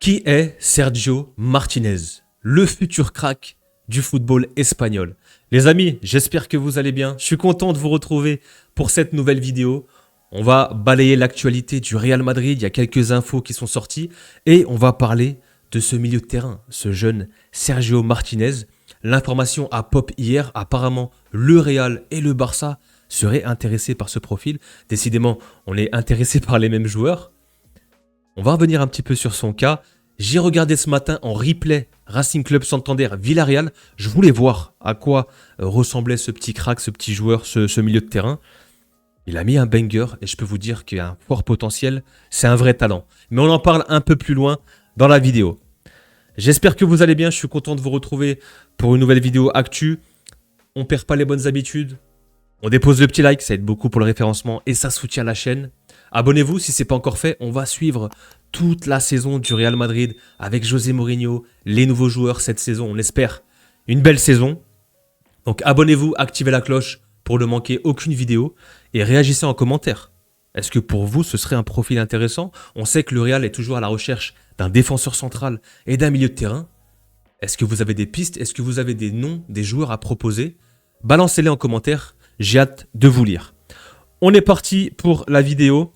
Qui est Sergio Martinez, le futur crack du football espagnol? Les amis, j'espère que vous allez bien. Je suis content de vous retrouver pour cette nouvelle vidéo. On va balayer l'actualité du Real Madrid. Il y a quelques infos qui sont sorties et on va parler de ce milieu de terrain, ce jeune Sergio Martinez. L'information a pop hier. Apparemment, le Real et le Barça seraient intéressés par ce profil. Décidément, on est intéressé par les mêmes joueurs. On va revenir un petit peu sur son cas. J'ai regardé ce matin en replay Racing Club Santander Villarreal. Je voulais voir à quoi ressemblait ce petit crack, ce petit joueur, ce milieu de terrain. Il a mis un banger et je peux vous dire qu'il a un fort potentiel. C'est un vrai talent. Mais on en parle un peu plus loin dans la vidéo. J'espère que vous allez bien. Je suis content de vous retrouver pour une nouvelle vidéo actu. On perd pas les bonnes habitudes. On dépose le petit like, ça aide beaucoup pour le référencement et ça soutient la chaîne. Abonnez-vous si ce n'est pas encore fait. On va suivre toute la saison du Real Madrid avec José Mourinho, les nouveaux joueurs cette saison. On espère une belle saison. Donc abonnez-vous, activez la cloche pour ne manquer aucune vidéo et réagissez en commentaire. Est-ce que pour vous, ce serait un profil intéressant? On sait que le Real est toujours à la recherche d'un défenseur central et d'un milieu de terrain. Est-ce que vous avez des pistes? Est-ce que vous avez des noms, des joueurs à proposer? Balancez-les en commentaire. J'ai hâte de vous lire. On est parti pour la vidéo.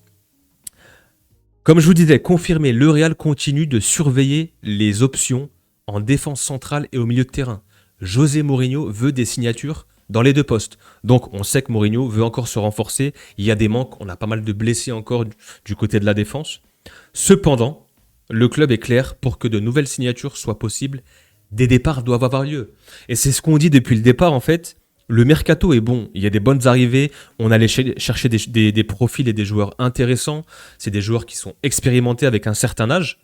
Comme je vous disais, confirmé, le Real continue de surveiller les options en défense centrale et au milieu de terrain. José Mourinho veut des signatures dans les deux postes. Donc on sait que Mourinho veut encore se renforcer. Il y a des manques, on a pas mal de blessés encore du côté de la défense. Cependant, le club est clair pour que de nouvelles signatures soient possibles. Des départs doivent avoir lieu. Et c'est ce qu'on dit depuis le départ en fait. Le mercato est bon, il y a des bonnes arrivées, on allait chercher des profils et des joueurs intéressants, c'est des joueurs qui sont expérimentés avec un certain âge,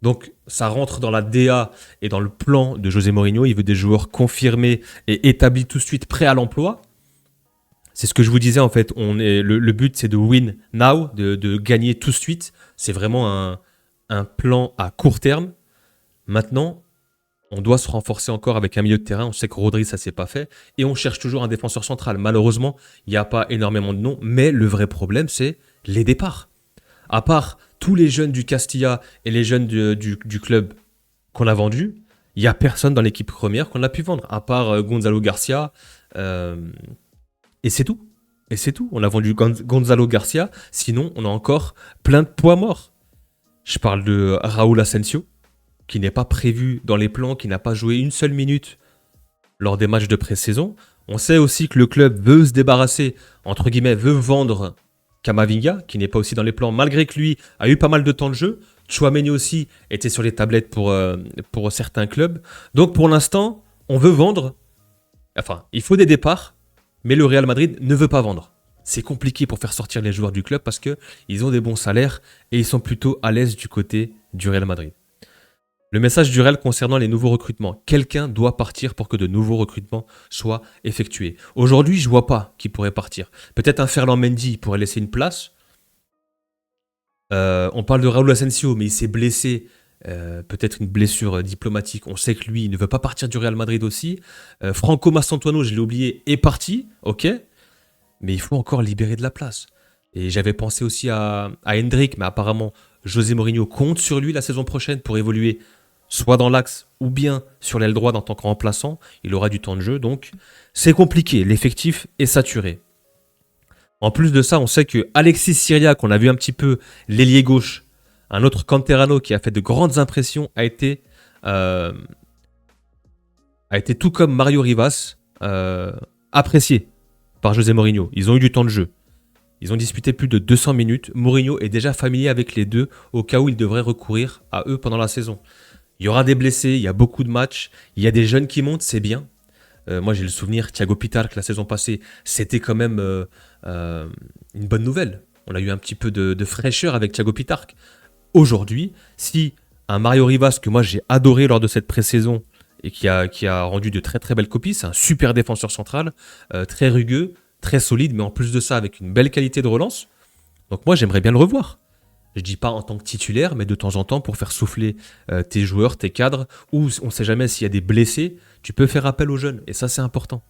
donc ça rentre dans la DA et dans le plan de José Mourinho, il veut des joueurs confirmés et établis tout de suite prêts à l'emploi. C'est ce que je vous disais en fait, le but c'est de win now, de gagner tout de suite, c'est vraiment un plan à court terme. Maintenant, on doit se renforcer encore avec un milieu de terrain. On sait que Rodri, ça ne s'est pas fait. Et on cherche toujours un défenseur central. Malheureusement, il n'y a pas énormément de noms. Mais le vrai problème, c'est les départs. À part tous les jeunes du Castilla et les jeunes du club qu'on a vendus, il n'y a personne dans l'équipe première qu'on a pu vendre. À part Gonzalo Garcia. Et c'est tout. Et c'est tout. On a vendu Gonzalo Garcia. Sinon, on a encore plein de poids morts. Je parle de Raúl Asensio, qui n'est pas prévu dans les plans, qui n'a pas joué une seule minute lors des matchs de pré-saison. On sait aussi que le club veut se débarrasser, entre guillemets, veut vendre Camavinga, qui n'est pas aussi dans les plans, malgré que lui a eu pas mal de temps de jeu. Tchouaméni aussi était sur les tablettes pour certains clubs. Donc pour l'instant, on veut vendre. Enfin, il faut des départs, mais le Real Madrid ne veut pas vendre. C'est compliqué pour faire sortir les joueurs du club parce qu'ils ont des bons salaires et ils sont plutôt à l'aise du côté du Real Madrid. Le message du Real concernant les nouveaux recrutements. Quelqu'un doit partir pour que de nouveaux recrutements soient effectués. Aujourd'hui, je ne vois pas qui pourrait partir. Peut-être un Ferland Mendy pourrait laisser une place. On parle de Raúl Asensio, mais il s'est blessé. Peut-être une blessure diplomatique. On sait que lui, il ne veut pas partir du Real Madrid aussi. Franco Mastantuono, je l'ai oublié, est parti. Ok. Mais il faut encore libérer de la place. Et j'avais pensé aussi à Hendrick, mais apparemment, José Mourinho compte sur lui la saison prochaine pour évoluer soit dans l'axe ou bien sur l'aile droite en tant que remplaçant. Il aura du temps de jeu, donc c'est compliqué. L'effectif est saturé. En plus de ça, on sait que Alexis Syria, qu'on a vu un petit peu l'ailier gauche, un autre Canterano qui a fait de grandes impressions, a été tout comme Mario Rivas, apprécié par José Mourinho. Ils ont eu du temps de jeu. Ils ont disputé plus de 200 minutes. Mourinho est déjà familier avec les deux au cas où il devrait recourir à eux pendant la saison. Il y aura des blessés, il y a beaucoup de matchs, il y a des jeunes qui montent, c'est bien. Moi j'ai le souvenir, Thiago Pittarque la saison passée, c'était quand même une bonne nouvelle. On a eu un petit peu de fraîcheur avec Thiago Pittarque. Aujourd'hui, si un Mario Rivas que moi j'ai adoré lors de cette pré-saison et qui a rendu de très très belles copies, c'est un super défenseur central, très rugueux, très solide, mais en plus de ça avec une belle qualité de relance. Donc moi j'aimerais bien le revoir. Je ne dis pas en tant que titulaire, mais de temps en temps pour faire souffler tes joueurs, tes cadres, ou on ne sait jamais s'il y a des blessés, tu peux faire appel aux jeunes, et ça c'est important.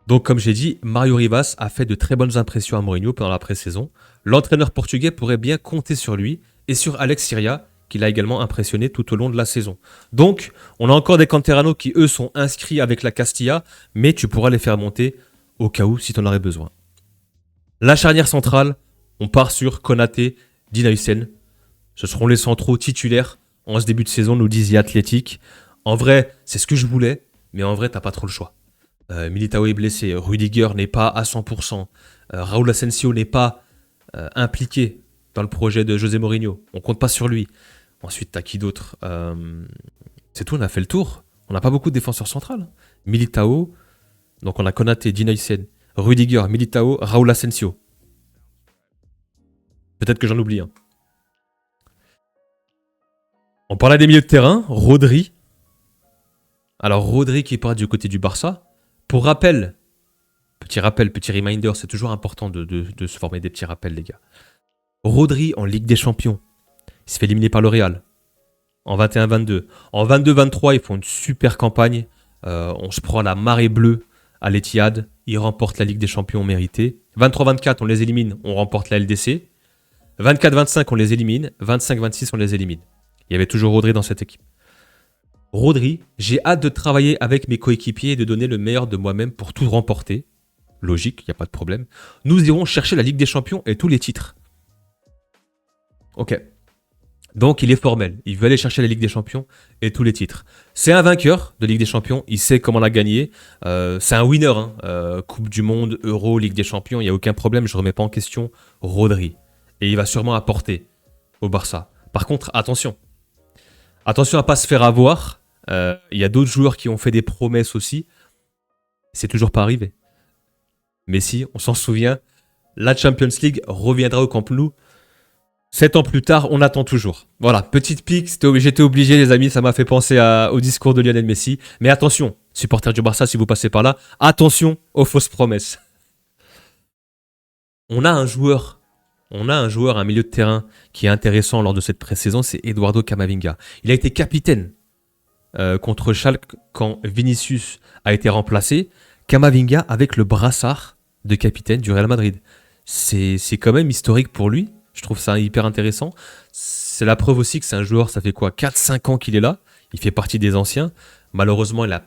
Donc comme j'ai dit, Mario Rivas a fait de très bonnes impressions à Mourinho pendant la pré-saison. L'entraîneur portugais pourrait bien compter sur lui, et sur Alex Syria, qui l'a également impressionné tout au long de la saison. Donc, on a encore des canteranos qui, eux, sont inscrits avec la Castilla, mais tu pourras les faire monter au cas où si tu en aurais besoin. La charnière centrale, on part sur Konaté, Dina Hussein. Ce seront les centraux titulaires en ce début de saison, nous disent The Athletic. En vrai, c'est ce que je voulais, mais en vrai, t'as pas trop le choix. Militao est blessé, Rudiger n'est pas à 100%, Raúl Asensio n'est pas impliqué dans le projet de José Mourinho. On compte pas sur lui. Ensuite, t'as qui d'autre C'est tout, on a fait le tour. On n'a pas beaucoup de défenseurs centrales. Militao, donc on a Konaté, Dina Hussein, Rudiger, Militao, Raúl Asensio. Peut-être que j'en oublie un. On parlait des milieux de terrain, Rodri. Alors Rodri qui part du côté du Barça. Pour rappel, petit reminder, c'est toujours important de se former des petits rappels, les gars. Rodri en Ligue des Champions, il se fait éliminer par le Real en 21-22. En 22-23, ils font une super campagne. On se prend la marée bleue à l'Etihad. Ils remportent la Ligue des Champions méritée. 23-24, on les élimine, on remporte la LDC. 24-25, on les élimine. 25-26, on les élimine. Il y avait toujours Rodri dans cette équipe. Rodri, j'ai hâte de travailler avec mes coéquipiers et de donner le meilleur de moi-même pour tout remporter. Logique, il n'y a pas de problème. Nous irons chercher la Ligue des Champions et tous les titres. Ok. Donc il est formel. Il veut aller chercher la Ligue des Champions et tous les titres. C'est un vainqueur de Ligue des Champions. Il sait comment la gagner. C'est un winner. Coupe du Monde, Euro, Ligue des Champions. Il n'y a aucun problème. Je ne remets pas en question Rodri. Et il va sûrement apporter au Barça. Par contre, attention. Attention à ne pas se faire avoir. Il y a d'autres joueurs qui ont fait des promesses aussi. C'est toujours pas arrivé. Messi, on s'en souvient. La Champions League reviendra au Camp Nou. 7 ans plus tard, on attend toujours. Voilà, petite pique, j'étais obligé les amis, ça m'a fait penser au discours de Lionel Messi. Mais attention, supporters du Barça, si vous passez par là, attention aux fausses promesses. On a un joueur, un milieu de terrain qui est intéressant lors de cette pré-saison, c'est Eduardo Camavinga. Il a été capitaine contre Schalke quand Vinicius a été remplacé. Camavinga avec le brassard de capitaine du Real Madrid. C'est quand même historique pour lui. Je trouve ça hyper intéressant. C'est la preuve aussi que c'est un joueur, ça fait quoi 4-5 ans qu'il est là. Il fait partie des anciens. Malheureusement, il n'a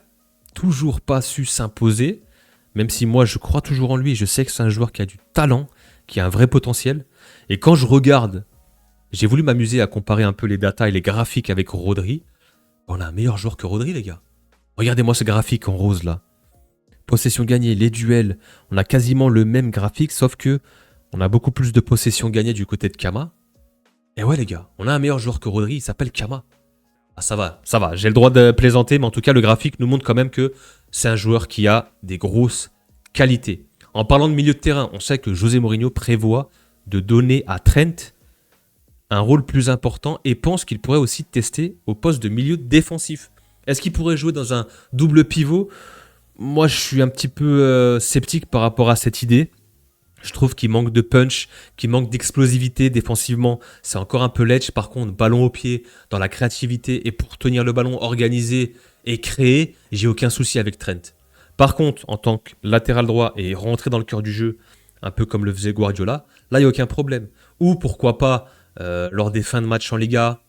toujours pas su s'imposer. Même si moi, je crois toujours en lui. Je sais que c'est un joueur qui a du talent, qui a un vrai potentiel. Et quand je regarde, j'ai voulu m'amuser à comparer un peu les datas et les graphiques avec Rodri. On a un meilleur joueur que Rodri, les gars. Regardez-moi ce graphique en rose, là. Possession gagnée, les duels. On a quasiment le même graphique, sauf que on a beaucoup plus de possession gagnée du côté de Kama. Et ouais les gars, on a un meilleur joueur que Rodri, il s'appelle Kama. Ah ça va, j'ai le droit de plaisanter, mais en tout cas le graphique nous montre quand même que c'est un joueur qui a des grosses qualités. En parlant de milieu de terrain, on sait que José Mourinho prévoit de donner à Trent un rôle plus important et pense qu'il pourrait aussi tester au poste de milieu défensif. Est-ce qu'il pourrait jouer dans un double pivot ? Moi je suis un petit peu sceptique par rapport à cette idée. Je trouve qu'il manque de punch, qu'il manque d'explosivité défensivement. C'est encore un peu ledge. Par contre, ballon au pied, dans la créativité et pour tenir le ballon organisé et créer, j'ai aucun souci avec Trent. Par contre, en tant que latéral droit et rentrer dans le cœur du jeu, un peu comme le faisait Guardiola, là, il n'y a aucun problème. Ou pourquoi pas, lors des fins de match en Liga,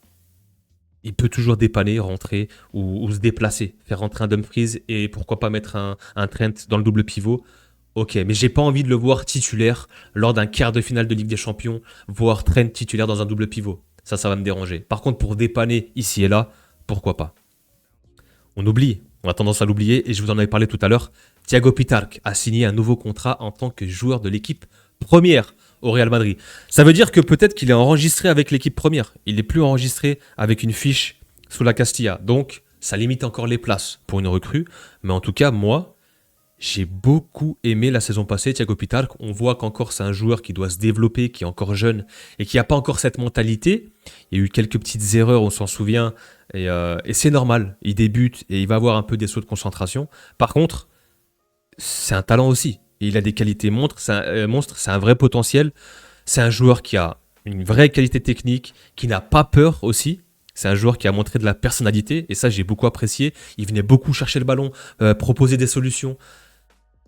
il peut toujours dépanner, rentrer ou se déplacer, faire rentrer un Dumfries et pourquoi pas mettre un Trent dans le double pivot. Ok, mais j'ai pas envie de le voir titulaire lors d'un quart de finale de Ligue des Champions, voir Trent titulaire dans un double pivot. Ça va me déranger. Par contre, pour dépanner ici et là, pourquoi pas. On oublie, on a tendance à l'oublier, et je vous en avais parlé tout à l'heure, Thiago Pitarch a signé un nouveau contrat en tant que joueur de l'équipe première au Real Madrid. Ça veut dire que peut-être qu'il est enregistré avec l'équipe première. Il n'est plus enregistré avec une fiche sous la Castilla. Donc, ça limite encore les places pour une recrue. Mais en tout cas, moi, j'ai beaucoup aimé la saison passée, Thiago Pitarch. On voit qu'encore c'est un joueur qui doit se développer, qui est encore jeune et qui n'a pas encore cette mentalité. Il y a eu quelques petites erreurs, on s'en souvient, et c'est normal. Il débute et il va avoir un peu des sauts de concentration. Par contre, c'est un talent aussi. Et il a des qualités monstres, c'est un vrai potentiel. C'est un joueur qui a une vraie qualité technique, qui n'a pas peur aussi. C'est un joueur qui a montré de la personnalité et ça j'ai beaucoup apprécié. Il venait beaucoup chercher le ballon, proposer des solutions.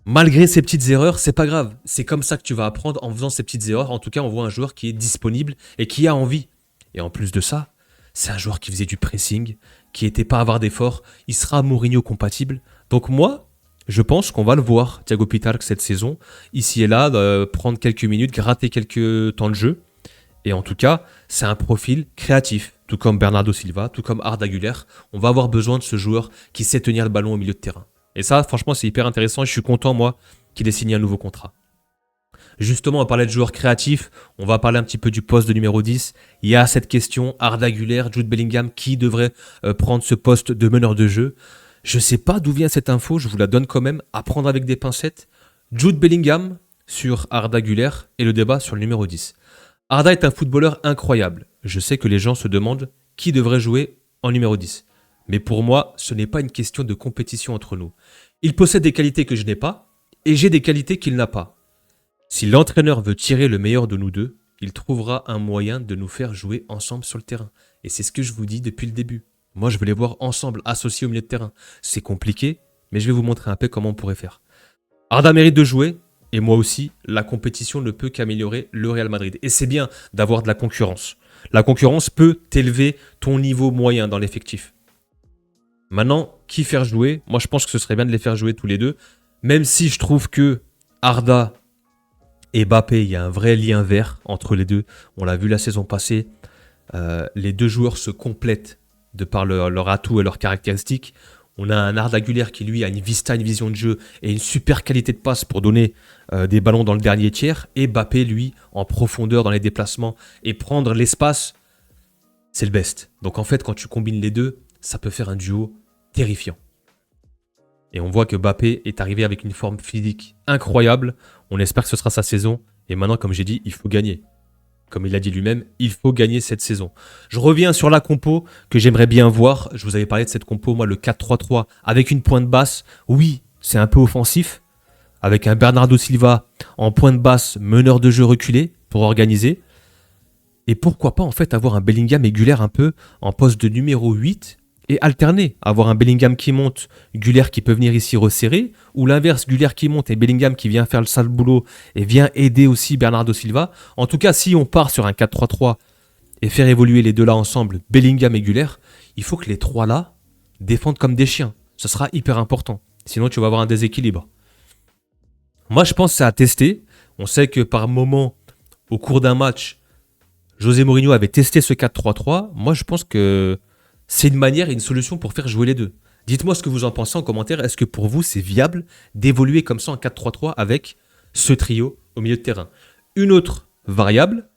Malgré ces petites erreurs, c'est pas grave. C'est comme ça que tu vas apprendre en faisant ces petites erreurs. En tout cas, on voit un joueur qui est disponible et qui a envie. Et en plus de ça, c'est un joueur qui faisait du pressing, qui était pas avare d'effort. Il sera Mourinho compatible. Donc moi, je pense qu'on va le voir, Thiago Pinto, cette saison, ici et là, prendre quelques minutes, gratter quelques temps de jeu. Et en tout cas, c'est un profil créatif, tout comme Bernardo Silva, tout comme Arda Güler. On va avoir besoin de ce joueur qui sait tenir le ballon au milieu de terrain. Et ça, franchement, c'est hyper intéressant et je suis content, moi, qu'il ait signé un nouveau contrat. Justement, on parlait de joueurs créatifs, on va parler un petit peu du poste de numéro 10. Il y a cette question, Arda Güler, Jude Bellingham, qui devrait prendre ce poste de meneur de jeu? Je ne sais pas d'où vient cette info, je vous la donne quand même, à prendre avec des pincettes. Jude Bellingham sur Arda Güler et le débat sur le numéro 10. Arda est un footballeur incroyable. Je sais que les gens se demandent qui devrait jouer en numéro 10. Mais pour moi, ce n'est pas une question de compétition entre nous. Il possède des qualités que je n'ai pas, et j'ai des qualités qu'il n'a pas. Si l'entraîneur veut tirer le meilleur de nous deux, il trouvera un moyen de nous faire jouer ensemble sur le terrain. Et c'est ce que je vous dis depuis le début. Moi, je veux les voir ensemble, associés au milieu de terrain. C'est compliqué, mais je vais vous montrer un peu comment on pourrait faire. Arda mérite de jouer, et moi aussi, la compétition ne peut qu'améliorer le Real Madrid. Et c'est bien d'avoir de la concurrence. La concurrence peut t'élever ton niveau moyen dans l'effectif. Maintenant, qui faire jouer? Moi, je pense que ce serait bien de les faire jouer tous les deux. Même si je trouve que Arda et Mbappé, il y a un vrai lien vert entre les deux. On l'a vu la saison passée. Les deux joueurs se complètent de par leur atout et leurs caractéristiques. On a un Arda Güler qui, lui, a une vista, une vision de jeu et une super qualité de passe pour donner des ballons dans le dernier tiers. Et Mbappé, lui, en profondeur dans les déplacements et prendre l'espace, c'est le best. Donc en fait, quand tu combines les deux, ça peut faire un duo terrifiant. Et on voit que Mbappé est arrivé avec une forme physique incroyable. On espère que ce sera sa saison. Et maintenant, comme j'ai dit, il faut gagner. Comme il l'a dit lui-même, il faut gagner cette saison. Je reviens sur la compo que j'aimerais bien voir. Je vous avais parlé de cette compo, moi, le 4-3-3, avec une pointe basse. Oui, c'est un peu offensif. Avec un Bernardo Silva en pointe basse, meneur de jeu reculé pour organiser. Et pourquoi pas, en fait, avoir un Bellingham et Güler un peu en poste de numéro 8 et alterner. Avoir un Bellingham qui monte, Güler qui peut venir ici resserrer, ou l'inverse, Güler qui monte et Bellingham qui vient faire le sale boulot et vient aider aussi Bernardo Silva. En tout cas, si on part sur un 4-3-3 et faire évoluer les deux là ensemble, Bellingham et Güler, il faut que les trois là défendent comme des chiens. Ce sera hyper important. Sinon, tu vas avoir un déséquilibre. Moi, je pense que c'est à tester. On sait que par moment, au cours d'un match, José Mourinho avait testé ce 4-3-3. Moi, je pense que c'est une manière et une solution pour faire jouer les deux. Dites-moi ce que vous en pensez en commentaire. Est-ce que pour vous, c'est viable d'évoluer comme ça en 4-3-3 avec ce trio au milieu de terrain? Une autre variable,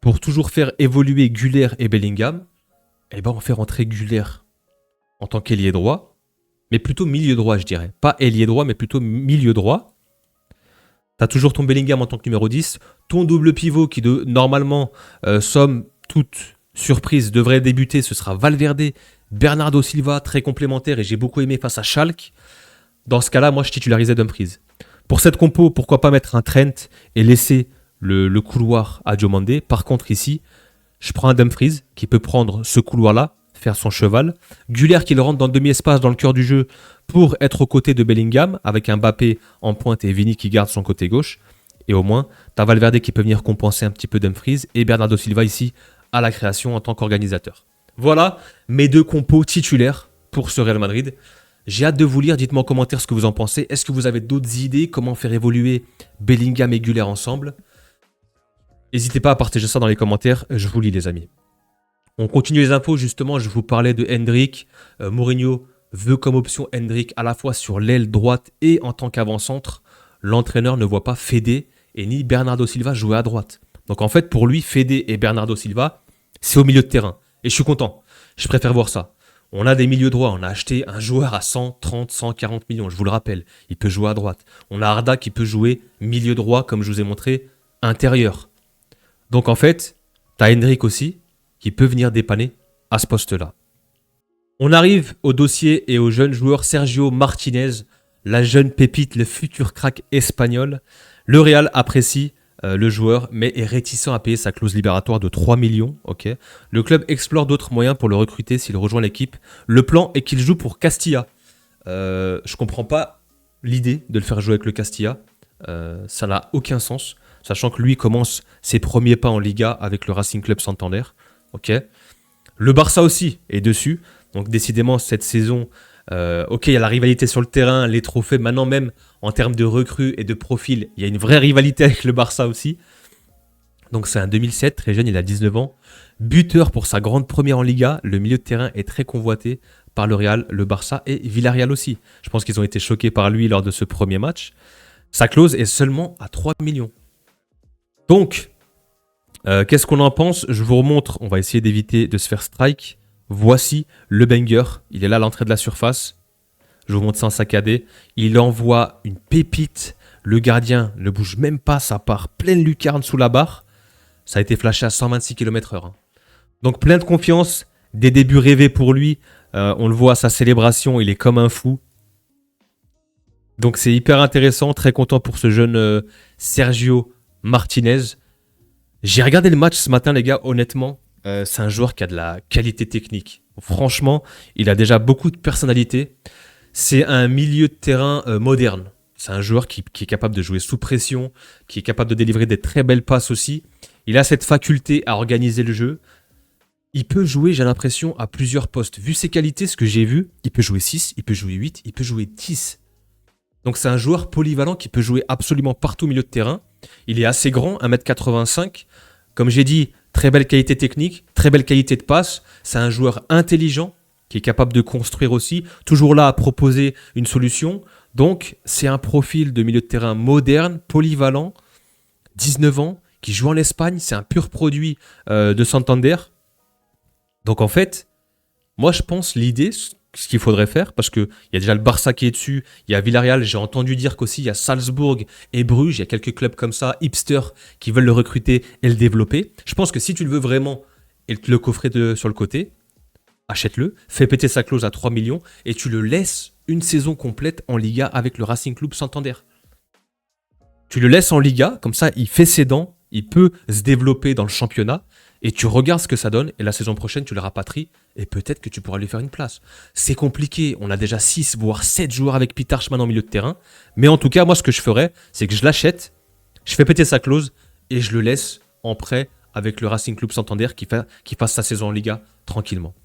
pour toujours faire évoluer Güler et Bellingham, eh ben on fait rentrer Güler en tant qu'ailier droit, mais plutôt milieu droit, je dirais. Pas ailier droit, mais plutôt milieu droit. T'as toujours ton Bellingham en tant que numéro 10, ton double pivot qui, normalement, somme toute surprise, devrait débuter, ce sera Valverde, Bernardo Silva, très complémentaire, et j'ai beaucoup aimé face à Schalke. Dans ce cas-là, moi, je titularisais Dumfries. Pour cette compo, pourquoi pas mettre un Trent et laisser le couloir à Diomandé. Par contre, ici, je prends un Dumfries qui peut prendre ce couloir-là, faire son cheval. Güler qui le rentre dans le demi-espace, dans le cœur du jeu, pour être aux côtés de Bellingham, avec un Mbappé en pointe et Vini qui garde son côté gauche. Et au moins, tu as Valverde qui peut venir compenser un petit peu Dumfries et Bernardo Silva ici à la création en tant qu'organisateur. Voilà mes deux compos titulaires pour ce Real Madrid. J'ai hâte de vous lire, dites-moi en commentaire ce que vous en pensez. Est-ce que vous avez d'autres idées, comment faire évoluer Bellingham et Güler ensemble? N'hésitez pas à partager ça dans les commentaires, je vous lis les amis. On continue les infos, justement, je vous parlais de Hendrick. Mourinho veut comme option Hendrick à la fois sur l'aile droite et en tant qu'avant-centre. L'entraîneur ne voit pas Fede et ni Bernardo Silva jouer à droite. Donc en fait, pour lui, Fede et Bernardo Silva, c'est au milieu de terrain. Et je suis content, je préfère voir ça. On a des milieux droits, on a acheté un joueur à 130, 140 millions, je vous le rappelle. Il peut jouer à droite. On a Arda qui peut jouer milieu droit, comme je vous ai montré, intérieur. Donc en fait, tu as Hendrick aussi, qui peut venir dépanner à ce poste-là. On arrive au dossier et au jeune joueur Sergio Martinez, la jeune pépite, le futur crack espagnol. Le Real apprécie le joueur, mais est réticent à payer sa clause libératoire de 3 millions. Okay. Le club explore d'autres moyens pour le recruter s'il rejoint l'équipe. Le plan est qu'il joue pour Castilla. Je ne comprends pas l'idée de le faire jouer avec le Castilla. Ça n'a aucun sens, sachant que lui commence ses premiers pas en Liga avec le Racing Club Santander. ok. Le Barça aussi est dessus. Donc décidément, cette saison, ok, il y a la rivalité sur le terrain, les trophées. Maintenant même, en termes de recrues et de profil, il y a une vraie rivalité avec le Barça aussi. Donc c'est un 2007, très jeune, il a 19 ans. Buteur pour sa grande première en Liga. Le milieu de terrain est très convoité par le Real, le Barça et Villarreal aussi. Je pense qu'ils ont été choqués par lui lors de ce premier match. Sa clause est seulement à 3 millions. Donc, qu'est-ce qu'on en pense? Je vous remontre, on va essayer d'éviter de se faire strike. Voici le banger, il est là à l'entrée de la surface. Je vous montre ça en saccadé. Il envoie une pépite. Le gardien ne bouge même pas, ça part pleine lucarne sous la barre. Ça a été flashé à 126 km/h. Donc plein de confiance, des débuts rêvés pour lui. On le voit à sa célébration, il est comme un fou. Donc c'est hyper intéressant, très content pour ce jeune Sergio Martinez. J'ai regardé le match ce matin les gars, honnêtement, c'est un joueur qui a de la qualité technique. Franchement, il a déjà beaucoup de personnalité. C'est un milieu de terrain moderne. C'est un joueur qui est capable de jouer sous pression, qui est capable de délivrer des très belles passes aussi. Il a cette faculté à organiser le jeu. Il peut jouer, j'ai l'impression, à plusieurs postes. Vu ses qualités, ce que j'ai vu, il peut jouer 6, il peut jouer 8, il peut jouer 10. Donc c'est un joueur polyvalent qui peut jouer absolument partout au milieu de terrain. Il est assez grand, 1m85. Comme j'ai dit, très belle qualité technique, très belle qualité de passe. C'est un joueur intelligent qui est capable de construire aussi, toujours là à proposer une solution. Donc c'est un profil de milieu de terrain moderne, polyvalent, 19 ans, qui joue en Espagne. C'est un pur produit de Santander. Donc en fait, moi je pense l'idée, ce qu'il faudrait faire, parce qu'il y a déjà le Barça qui est dessus, il y a Villarreal, j'ai entendu dire qu'aussi il y a Salzbourg et Bruges, il y a quelques clubs comme ça, hipster, qui veulent le recruter et le développer. Je pense que si tu le veux vraiment et le coffrer sur le côté, achète-le, fais péter sa clause à 3 millions et tu le laisses une saison complète en Liga avec le Racing Club Santander. Tu le laisses en Liga, comme ça il fait ses dents, il peut se développer dans le championnat et tu regardes ce que ça donne et la saison prochaine tu le rapatries et peut-être que tu pourras lui faire une place. C'est compliqué, on a déjà 6 voire 7 joueurs avec Peter Schmann en milieu de terrain, mais en tout cas moi ce que je ferais c'est que je l'achète, je fais péter sa clause et je le laisse en prêt avec le Racing Club Santander qui fasse sa saison en Liga tranquillement.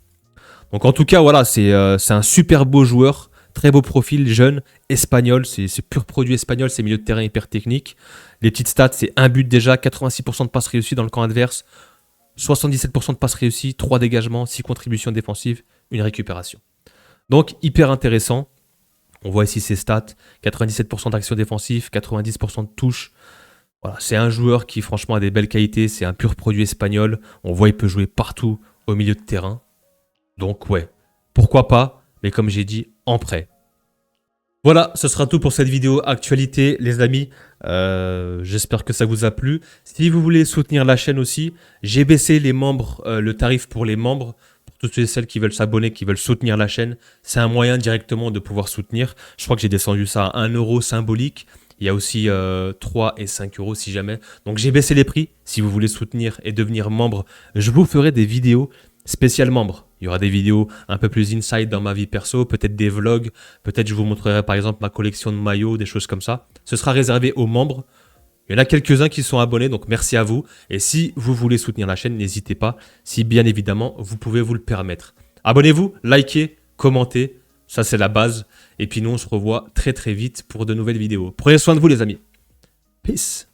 Donc en tout cas voilà, c'est un super beau joueur, très beau profil, jeune, espagnol, c'est pur produit espagnol, c'est milieu de terrain hyper technique. Les petites stats, c'est un but déjà, 86% de passes réussies dans le camp adverse, 77% de passes réussies, 3 dégagements, 6 contributions défensives, une récupération. Donc hyper intéressant. On voit ici ses stats, 97% d'actions défensives, 90% de touches. Voilà, c'est un joueur qui franchement a des belles qualités, c'est un pur produit espagnol. On voit il peut jouer partout au milieu de terrain. Donc ouais, pourquoi pas, mais comme j'ai dit, en prêt. Voilà, ce sera tout pour cette vidéo actualité, les amis. J'espère que ça vous a plu. Si vous voulez soutenir la chaîne aussi, j'ai baissé les membres, le tarif pour les membres. Pour toutes ceux et celles qui veulent s'abonner, qui veulent soutenir la chaîne, c'est un moyen directement de pouvoir soutenir. Je crois que j'ai descendu ça à 1 euro symbolique. Il y a aussi 3 et 5 euros si jamais. Donc j'ai baissé les prix. Si vous voulez soutenir et devenir membre, je vous ferai des vidéos spéciales membres. Il y aura des vidéos un peu plus inside dans ma vie perso, peut-être des vlogs, peut-être je vous montrerai par exemple ma collection de maillots, des choses comme ça. Ce sera réservé aux membres. Il y en a quelques-uns qui sont abonnés, donc merci à vous. Et si vous voulez soutenir la chaîne, n'hésitez pas, si bien évidemment vous pouvez vous le permettre. Abonnez-vous, likez, commentez, ça c'est la base. Et puis nous on se revoit très très vite pour de nouvelles vidéos. Prenez soin de vous les amis. Peace.